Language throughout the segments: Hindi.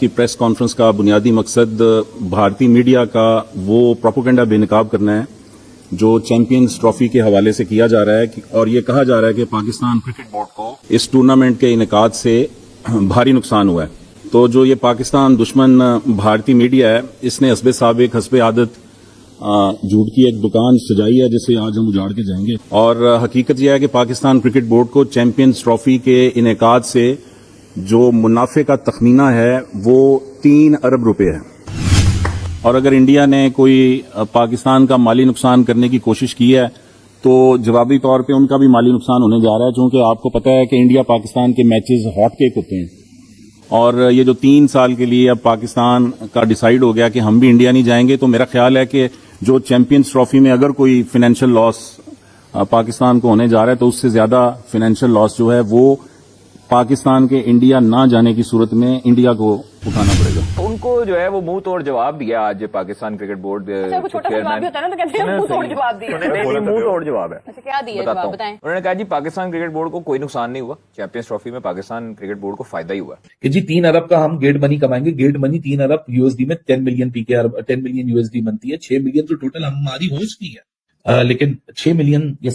की प्रेस कॉन्फ्रेंस का बुनियादी मकसद भारतीय मीडिया का वो प्रोपोगेंडा बेनकाब करना है जो चैंपियंस ट्रॉफी के हवाले से किया जा रहा है और ये कहा जा रहा है कि पाकिस्तान क्रिकेट बोर्ड को इस टूर्नामेंट के इनेकाद से भारी नुकसान हुआ है। तो जो ये पाकिस्तान दुश्मन भारतीय मीडिया है, इसने हस्बे साबिक हस्बे आदत झूठ की एक दुकान सजाई है जिसे आज हम उजाड़ के जाएंगे। और हकीकत यह है कि पाकिस्तान क्रिकेट बोर्ड को चैंपियंस ट्रॉफी के इनेकाद से जो मुनाफे का तखमीना है वो 3 अरब रुपए है। और अगर इंडिया ने कोई पाकिस्तान का माली नुकसान करने की कोशिश की है तो जवाबी तौर पे उनका भी माली नुकसान होने जा रहा है, क्योंकि आपको पता है कि इंडिया पाकिस्तान के मैचेस हॉट केक होते हैं। और ये जो 3 साल के लिए अब पाकिस्तान का डिसाइड हो गया कि हम भी इंडिया नहीं जाएंगे, तो मेरा ख्याल है कि जो चैंपियंस ट्रॉफी में अगर कोई फाइनेंशियल लॉस पाकिस्तान को होने जा रहा है तो उससे ज्यादा फाइनेंशियल लॉस जो है वो पाकिस्तान के इंडिया ना जाने की सूरत में इंडिया को उठाना पड़ेगा। उनको जो है वो मुंह तोड़ जवाब दिया आज पाकिस्तान क्रिकेट बोर्ड चेयरमैन। मुंह तोड़ जवाब है। क्या दिया जवाब बताएं। उन्होंने कहा जी पाकिस्तान क्रिकेट बोर्ड को कोई नुकसान नहीं हुआ, चैंपियंस ट्रॉफी में पाकिस्तान क्रिकेट बोर्ड को फायदा ही हुआ कि जी 3 अरब का हम गेट मनी कमाएंगे। गेट मनी 3 अरब यूएसडी में 10 मिलियन पीके 10 मिलियन यूएसडी बनती है। 6 मिलियन तो टोटल हमारी होस्ट की है, लेकिन 6 मिलियन या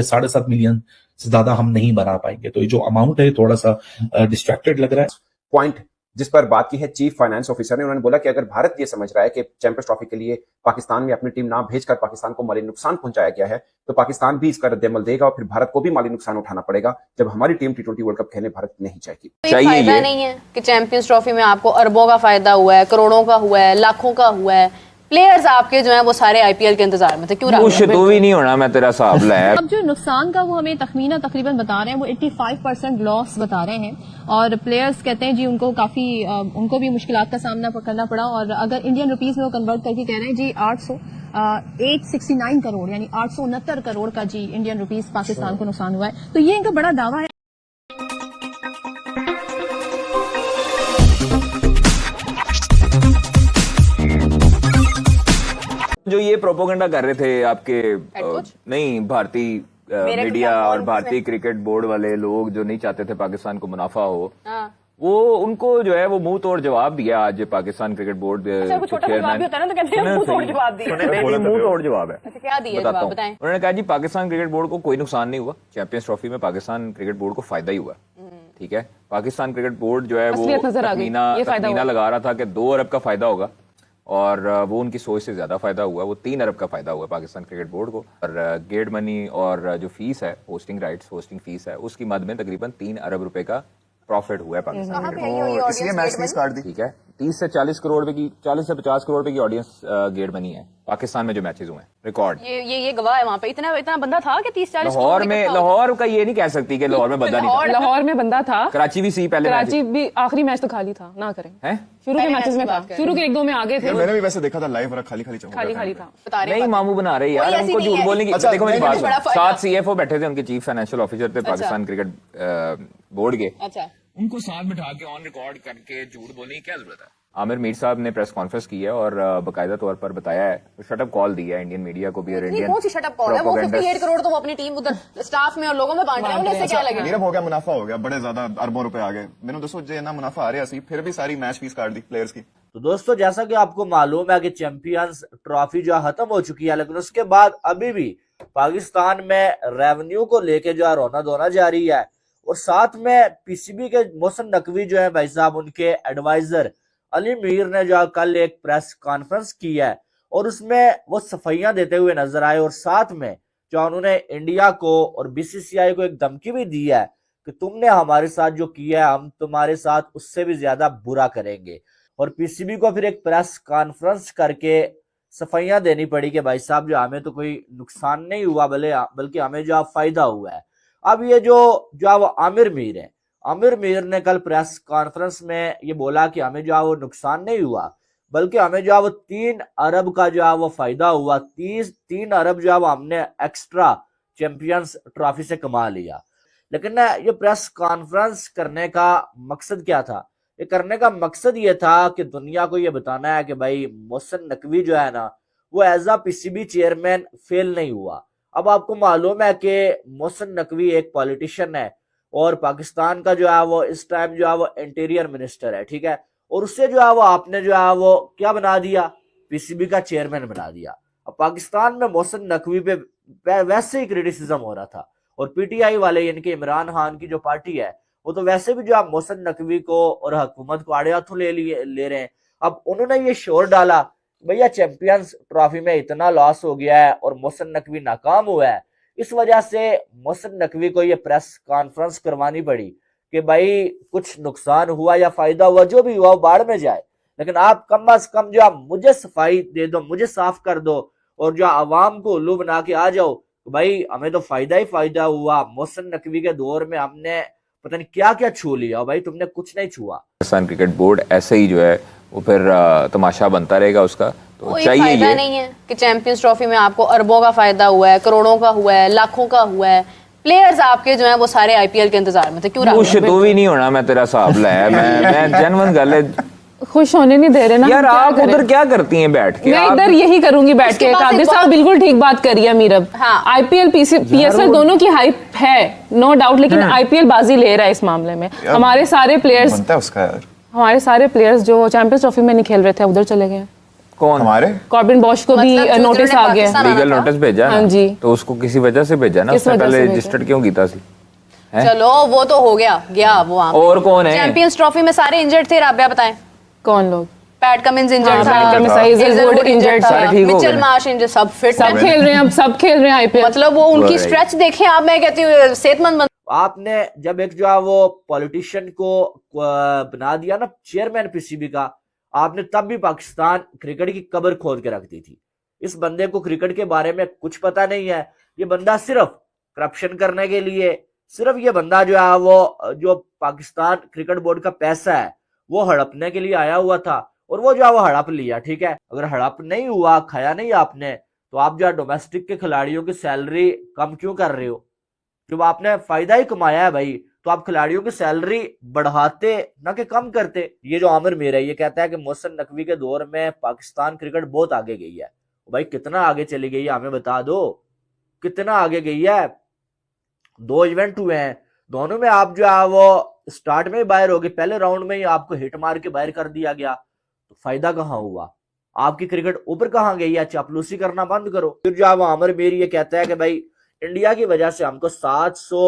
7.5 मिलियन से ज्यादा हम नहीं बना पाएंगे। तो ये जो अमाउंट है थोड़ा सा डिस्ट्रैक्टेड लग रहा है। पॉइंट जिस पर बात की है चीफ फाइनेंस ऑफिसर ने, उन्होंने बोला कि अगर भारत ये समझ रहा है कि चैंपियंस ट्रॉफी के लिए पाकिस्तान में अपनी टीम ना भेजकर पाकिस्तान को माली नुकसान पहुंचाया गया है तो पाकिस्तान भी इसका रद्देमल देगा और फिर भारत को भी माली नुकसान उठाना पड़ेगा जब हमारी टीम T20 वर्ल्ड कप खेलने भारत नहीं जाएगी। तो फायदा नहीं है कि चैंपियंस ट्रॉफी में आपको अरबों का फायदा हुआ है, करोड़ों का हुआ है, लाखों का हुआ है। प्लेयर्स आपके जो है वो सारे आईपीएल के इंतजार में थे। क्यों तो भी नहीं होना, मैं तेरा हिसाब लाया। अब जो नुकसान का वो हमें तखमीना तकरीबन बता रहे हैं वो 85% लॉस बता रहे हैं। और प्लेयर्स कहते हैं जी उनको काफी उनको भी मुश्किलात का सामना करना पड़ा। और अगर इंडियन रुपीस में वो कन्वर्ट करके कह रहे हैं जी 869 करोड़ यानी 869 करोड़ का जी इंडियन रुपीस पाकिस्तान को नुकसान हुआ है। तो ये इनका बड़ा दावा है। जो ये प्रोपोगंडा कर रहे थे आपके नहीं भारतीय मीडिया और भारतीय क्रिकेट बोर्ड वाले लोग जो नहीं चाहते थे पाकिस्तान को मुनाफा हो, वो उनको जो है वो मुंह तोड़ जवाब दिया आज पाकिस्तान क्रिकेट बोर्ड चेयरमैन। मुंह तोड़ जवाब है। क्या दिया जवाब बताएं। उन्होंने कहा जी पाकिस्तान क्रिकेट बोर्ड को कोई नुकसान नहीं हुआ, चैंपियंस ट्रॉफी में पाकिस्तान क्रिकेट बोर्ड को फायदा ही हुआ। ठीक है, पाकिस्तान क्रिकेट बोर्ड जो है वो तखमीना लगा रहा था कि 2 अरब का फायदा होगा और वो उनकी सोच से ज्यादा फायदा हुआ, वो 3 अरब का फायदा हुआ पाकिस्तान क्रिकेट बोर्ड को। और गेट मनी और जो फीस है, होस्टिंग राइट्स, होस्टिंग फीस है, उसकी मद में तकरीबन 3 अरब रुपए का प्रॉफिट हुआ है पाकिस्तान क्रिकेट बोर्ड। इसलिए मैच फीस काट दी। ठीक है, 30 से 40 करोड़ रुपए की 40 से 50 करोड़ रुपए की ऑडियंस गेट मनी है पाकिस्तान में जो मैचेस हुए हैं, रिकॉर्ड। ये गवाह है वहाँ पे। इतना बंदा था कि 30-40 लाहौर का ये नहीं कह सकती कि लाहौर में बंदा नहीं था। लाहौर में बंदा था, कराची भी सी पहले, कराची भी आखिरी मैच तो खाली था ना करें हैं? शुरू के मैचेस में था, शुरू के 1-2 में आगे थे। मैंने भी वैसे देखा था लाइव, खाली था। नहीं मामू बना रहे यार, उनको झूठ बोलने की। देखो मेरी बात, 7 CFO बैठे थे, उनके चीफ फाइनेंशियल ऑफिसर थे पाकिस्तान क्रिकेट बोर्ड के। उनको साथ बिठा के ऑन रिकॉर्ड करके झूठ बोलने की क्या जरूरत है। आमिर मीर साहब ने प्रेस कॉन्फ्रेंस की है और बाकायदा तौर पर बताया है, शटअप कॉल दी है इंडियन मीडिया को भी और इंडियन कौन सी शटअप कॉल है? वो 58 करोड़ तो वो अपनी टीम उधर स्टाफ में और लोगों में बांट रहे हैं, उन्हें इससे क्या लगेगा? नीरव हो गया, मुनाफा हो गया, बड़े ज्यादा अरबों रुपए आ गए। मैंने दसो जे ना मुनाफा आ रहा सी, फिर भी सारी मैच फीस काट दी प्लेयर्स की। तो दोस्तों जैसा कि आपको मालूम है कि चैंपियंस ट्रॉफी जो खत्म हो चुकी है, लेकिन उसके बाद अभी भी पाकिस्तान में रेवेन्यू को लेके जो है रोना धोना जारी है। और साथ में पीसीबी के मोहसिन नकवी जो है भाई साहब, उनके एडवाइजर अली मीर ने जो कल एक प्रेस कॉन्फ्रेंस की है और उसमें वो सफाइयां देते हुए नजर आए। और साथ में जो उन्होंने इंडिया को और बीसीसीआई को एक धमकी भी दी है कि तुमने हमारे साथ जो किया है हम तुम्हारे साथ उससे भी ज्यादा बुरा करेंगे। और पीसीबी को फिर एक प्रेस कॉन्फ्रेंस करके सफाइयां देनी पड़ी कि भाई साहब जो हमें तो कोई नुकसान नहीं हुआ, बल्कि हमें जो फायदा हुआ है। अब ये जो आमिर मीर है, आमिर मीर ने कल प्रेस कॉन्फ्रेंस में ये बोला कि हमें जो वो नुकसान नहीं हुआ, बल्कि हमें जो वो 3 अरब का जो वो फायदा हुआ। 3 अरब जो हमने एक्स्ट्रा चैंपियंस ट्रॉफी से कमा लिया। लेकिन ये प्रेस कॉन्फ्रेंस करने का मकसद क्या था? ये करने का मकसद ये था कि दुनिया को ये बताना है कि भाई मोहसिन नकवी जो है ना, वो as a PCB chairman fail नहीं हुआ। अब आपको मालूम है कि मोहसिन नकवी एक पॉलिटिशियन है और पाकिस्तान का जो है वो इस टाइम जो है वो इंटीरियर मिनिस्टर है। ठीक है, और उससे जो है वो आपने जो है वो क्या बना दिया, पीसीबी का चेयरमैन बना दिया। अब पाकिस्तान में मोहसिन नकवी पे वैसे ही क्रिटिसिज्म हो रहा था, और पीटीआई वाले यानी कि इमरान खान की जो पार्टी है वो तो वैसे भी जो है मोहसिन नकवी को और हुकूमत को आड़े हाथों ले रहे हैं। अब उन्होंने ये शोर डाला भैया चैंपियंस ट्रॉफी में इतना लॉस हो गया है और मोहसिन नकवी नाकाम हुआ है, इस वजह से मोहसिन नकवी को ये प्रेस कॉन्फ्रेंस करवानी पड़ी कि भाई कुछ नुकसान हुआ या फायदा हुआ, जो भी हुआ वो बाढ़ में जाए, लेकिन आप कम अज कम जो आप मुझे सफाई दे दो, मुझे साफ कर दो, और जो आवाम को उल्लू बना के आ जाओ तो भाई हमें तो फायदा ही फायदा हुआ। मोहसिन नकवी के दौर में हमने पता नहीं क्या क्या छू लिया, भाई तुमने कुछ नहीं छुआ। पाकिस्तान क्रिकेट बोर्ड ऐसे ही जो है वो फिर तमाशा बनता रहेगा उसका, तो कोई चाहिए फायदा ये नहीं है कि चैंपियंस ट्रॉफी में आपको अरबों का फायदा हुआ है, करोड़ों का हुआ है, लाखों का हुआ है। प्लेयर्स आपके जो है वो सारे आईपीएल के इंतजार में थे। क्यों खुश तो भी नहीं होना, मैं तेरा हिसाब लाया, मैं जेन्युइन गल है, खुश होने नहीं दे रहे ना। यार हम क्या आप करें? उधर क्या करती हैं बैठ के? मैं आप- इधर यही करूंगी बैठ इसके के। पास कादिर एक साहब बहुत- बिल्कुल ठीक बात करी है मीरब। हाँ। आईपीएल पीएसएल दोनों की हाइप है नो डाउट, लेकिन आईपीएल बाजी ले रहा है इस मामले में। हमारे सारे प्लेयर्स बनता है उसका यार। हमारे सारे प्लेयर्स जो चैंपियंस ट्रॉफी में नहीं खेल रहे थे उधर चले गए। कौन? हमारे कॉर्बिन बॉश को भी मतलब जो नोटिस जिन्होंने आ गया। पाकिस्तान आना लीगल था। नोटिस भेजा हाँ ना, जी। तो उसको किसी वजह से भेजा ना, किस उसने वजह पहले से भेजा? रजिस्टर्ड क्यों कीता सी? हैं? चलो वो तो हो गया गया वो वहां पे। और कौन है? चैंपियंस ट्रॉफी में सारे इंजर्ड थे, राबिया बताएं। कौन लोग? पैट कमिंस इंजर्ड हाँ, था, पैट कमिंस था, हेजलवुड हेजलवुड इंजर्ड इंजर्ड था, सारे ठीक हो मिचेल गए। मार्श इंजर्ड, सब फिट सब हैं। खेल रहे हैं, अब सब खेल रहे हैं आईपीएल। मतलब वो उनकी Right. स्ट्रेच देखें आप, मैं कहती हूँ सेहतमंद आपने जब एक जो है वो पॉलिटिशियन को बना दिया ना चेयरमैन पीसीबी का, आपने तब भी पाकिस्तान क्रिकेट की कब्र खोद के रख दी थी। इस बंदे को क्रिकेट के बारे में कुछ पता नहीं है, ये बंदा सिर्फ करप्शन करने के लिए, सिर्फ ये बंदा जो है वो जो पाकिस्तान क्रिकेट बोर्ड का पैसा है वो हड़पने के लिए आया हुआ था, और वो जो है वो हड़प लिया। ठीक है, अगर हड़प नहीं हुआ, खाया नहीं आपने, तो आप जो है डोमेस्टिक के खिलाड़ियों की सैलरी कम क्यों कर रहे हो? जब आपने फायदा ही कमाया है भाई, तो आप खिलाड़ियों की सैलरी बढ़ाते ना कि कम करते। ये जो आमिर मीर है ये कहता है कि मोहसिन नकवी के दौर में पाकिस्तान क्रिकेट बहुत आगे गई है। भाई कितना आगे चली गई है हमें बता दो, कितना आगे गई है? 2 इवेंट हुए हैं, दोनों में आप जो है वो स्टार्ट में ही बाहर हो गए, पहले राउंड में ही आपको हिट मार के बाहर कर दिया गया, तो फायदा कहाँ हुआ? आपकी क्रिकेट ऊपर कहाँ गई है? चापलूसी करना बंद करो। फिर जो है वो आमिर मीर ये कहता है कि भाई इंडिया की वजह से हमको 700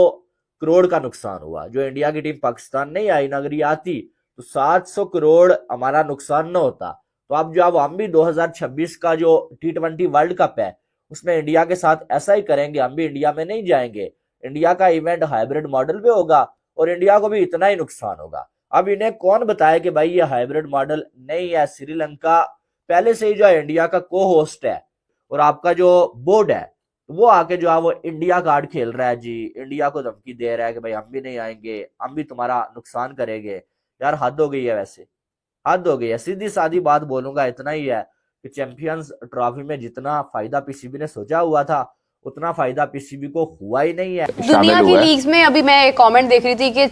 करोड़ का नुकसान हुआ। जो इंडिया की टीम पाकिस्तान नहीं आई ना, अगर ये आती तो 700 करोड़ हमारा नुकसान न होता। तो अब जो हम भी 2026 का जो T20 वर्ल्ड कप है उसमें इंडिया के साथ ऐसा ही करेंगे, हम भी इंडिया में नहीं जाएंगे। इंडिया का इवेंट हाइब्रिड मॉडल पे होगा और इंडिया को भी इतना ही नुकसान होगा। अब इन्हें कौन बताए कि भाई ये हाइब्रिड मॉडल नहीं है? श्रीलंका पहले से ही जो है इंडिया का को होस्ट है, और आपका जो बोर्ड है वो आके जो है वो इंडिया कार्ड खेल रहा है जी, इंडिया को धमकी दे रहा है कि भाई हम भी नहीं आएंगे, हम भी तुम्हारा नुकसान करेंगे। यार हद हो गई है, वैसे हद हो गई है। सीधी सादी बात बोलूंगा इतना ही है कि चैंपियंस ट्रॉफी में जितना फायदा पीसीबी ने सोचा हुआ था उतना फायदा पीसीबी को हुआ ही नहीं है। दुनिया की लीग्स में अभी मैं एक कमेंट देख रही थी कि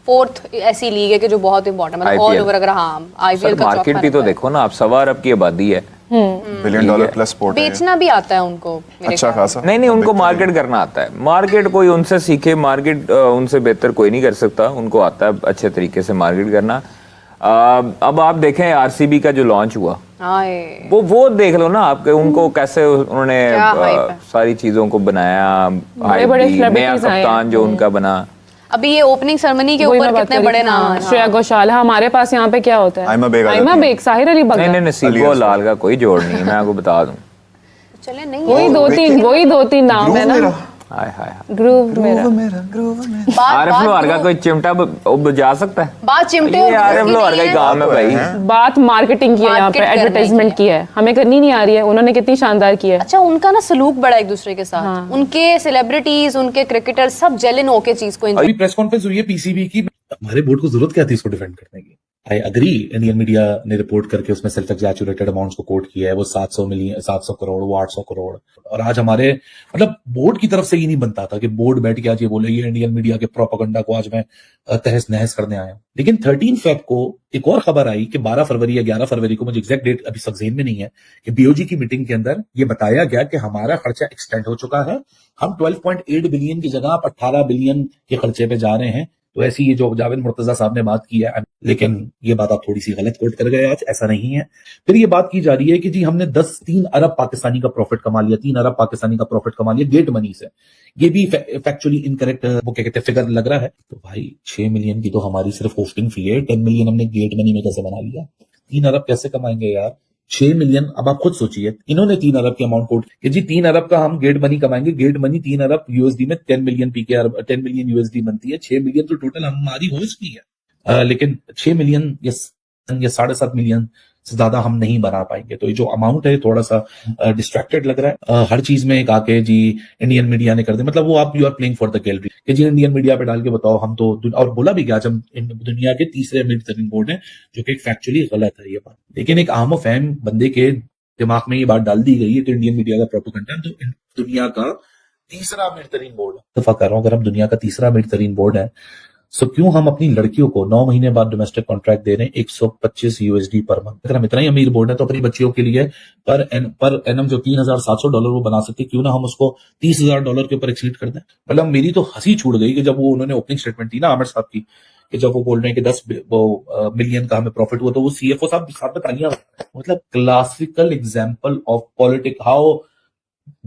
4th ऐसी लीग है कि जो बहुत इंपॉर्टेंट, मतलब ऑल IPL। ओवर अगर हाँ आईपीएल सर का मार्केट भी तो देखो ना, आप 1.25 अरब की आबादी है, $1 बिलियन प्लस स्पोर्ट है। बेचना भी आता है उनको मेरे अच्छा ख्याल खासा। नहीं उनको मार्केट करना आता है। मार्केट कोई उनसे सीखे, मार्केट उनसे बेहतर कोई नहीं कर सकता, उनको आता है अच्छे तरीके से मार्केट करना। अब आप देखें आरसीबी का जो लॉन्च हुआ, हाय वो देख लो ना आपके, उनको कैसे उन्होंने क्या hype है। सारी चीजों को बनाया, hype बड़े दी, celebrities नया आए हैं। कप्तान जो उनका बना। अभी ये ओपनिंग सेरेमनी के वही मैं ऊपर बात कितने कर रही बड़े थी। नाम हाँ, हैं। श्रेया घोषाल है हमारे पास। यहाँ पे क्या होता है? आइमा बेग आ जाती आइमा है। बेग, साहिर अली नहीं बगला। नसीबो लाल का कोई जोड़ नहीं है, मैं आपको बता दूं। चले नहीं वही दो तीन नाम है ना। हाय हाय ग्रूव मेरा। आरिफ लोहार का कोई चिमटा बजा सकता है? बात चिमटे और ये आरिफ ग्रूव की लोहार का ही नहीं है। काम है भाई। बात मार्केटिंग की है, यहाँ पे Market करने एडवर्टाइजमेंट की की है, हमें करनी नहीं आ रही है। उन्होंने कितनी शानदार की है। अच्छा उनका ना सलूक बड़ा एक दूसरे के साथ, उनके सेलिब्रिटीज, उनके क्रिकेटर सब जेलिन होके चीज को अभी प्रेस कॉन्फ्रेंस हुई है पीसीबी की, हमारे बोर्ड को जरूरत क्या थी इसको डिफेंड करने की? आई अग्री, इंडियन मीडिया ने रिपोर्ट करके उसमें सेल्फ एग्जैचुरेटेड अमाउंट्स को कोट किया है, वो 700 करोड़, वो 800 करोड़। और आज हमारे मतलब बोर्ड की तरफ से ही नहीं बनता था कि बोर्ड बैठ के आज ये बोले ये इंडियन मीडिया के प्रोपेगेंडा को आज मैं तहस नहस करने आया हूं। लेकिन 13 फेब को एक और खबर आई कि 12 फरवरी या 11 फरवरी को, मुझे एग्जैक्ट डेट अभी सब ज़हन में नहीं है, कि बीओजी की मीटिंग के अंदर ये बताया गया कि हमारा खर्चा एक्सटेंड हो चुका है, हम 12.8 बिलियन की जगह आप 18 बिलियन के खर्चे पे जा रहे हैं, तो ऐसी ये जो जावेद मुर्तजा साहब ने बात की है, लेकिन ये बात आप थोड़ी सी गलत कोट कर गए आज, ऐसा नहीं है। फिर ये बात की जा रही है कि जी हमने 3 अरब पाकिस्तानी का प्रॉफिट कमा लिया, 3 अरब पाकिस्तानी का प्रॉफिट कमा लिया गेट मनी से। ये भी फैक्चुअली इनकरेक्ट वो क्या कहते हैं फिगर लग रहा है। तो भाई 6 मिलियन की तो हमारी सिर्फ होस्टिंग फी है, 10 मिलियन हमने गेट मनी में कैसे बना लिया? 3 अरब कैसे कमाएंगे यार? 6 मिलियन, अब आप खुद सोचिए, इन्होंने 3 अरब की अमाउंट कोट कि जी 3 अरब का हम गेट मनी कमाएंगे। गेट मनी 3 अरब यूएसडी में 10 मिलियन पीके 10 मिलियन यूएसडी बनती है। 6 मिलियन तो टोटल हमारी होस्ट की है, लेकिन 6 मिलियन या 7.5 मिलियन से ज्यादा हम नहीं बना पाएंगे। तो ये जो अमाउंट है थोड़ा सा डिस्ट्रैक्टेड लग रहा है। हर चीज में एक आके जी इंडियन मीडिया ने कर दे, मतलब वो आप you are playing for the gallery कि जी इंडियन मीडिया पे डाल के बताओ हम तो, और बोला भी क्या, हम दुनिया के तीसरे मिड टर्निंग बोर्ड है, जो कि फैक्चुअली गलत है ये बात। लेकिन एक आम फैम बंदे के दिमाग में ये बात डाल दी गई है कि इंडियन मीडिया का प्रोपेगेंडा तो दुनिया का तीसरा मिड टर्निंग बोर्ड है। दफा कर रहा हूं, अगर हम दुनिया का तीसरा मिड टर्निंग बोर्ड है, सो क्यों हम अपनी लड़कियों को 9 महीने बाद डोमेस्टिक कॉन्ट्रैक्ट दे रहे हैं 125 यूएसडी पर मंथ? अगर हम इतना ही अमीर बोर्ड है तो अपनी बच्चियों के लिए पर एनम जो $3,700 वो बना सकते, क्यों ना हम उसको $30,000 के ऊपर एक्सीड कर दें? मतलब मेरी तो हंसी छूट गई कि जब वो उन्होंने ओपनिंग स्टेटमेंट दी ना आमिर साहब की, कि जब वो बोल रहे हैं कि 10 मिलियन का हमें प्रॉफिट हुआ, तो वो सीएफओ साहब साथ में तालियां, मतलब classical example of politics, how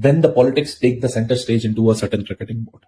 when the politics take the center stage into a certain cricketing board.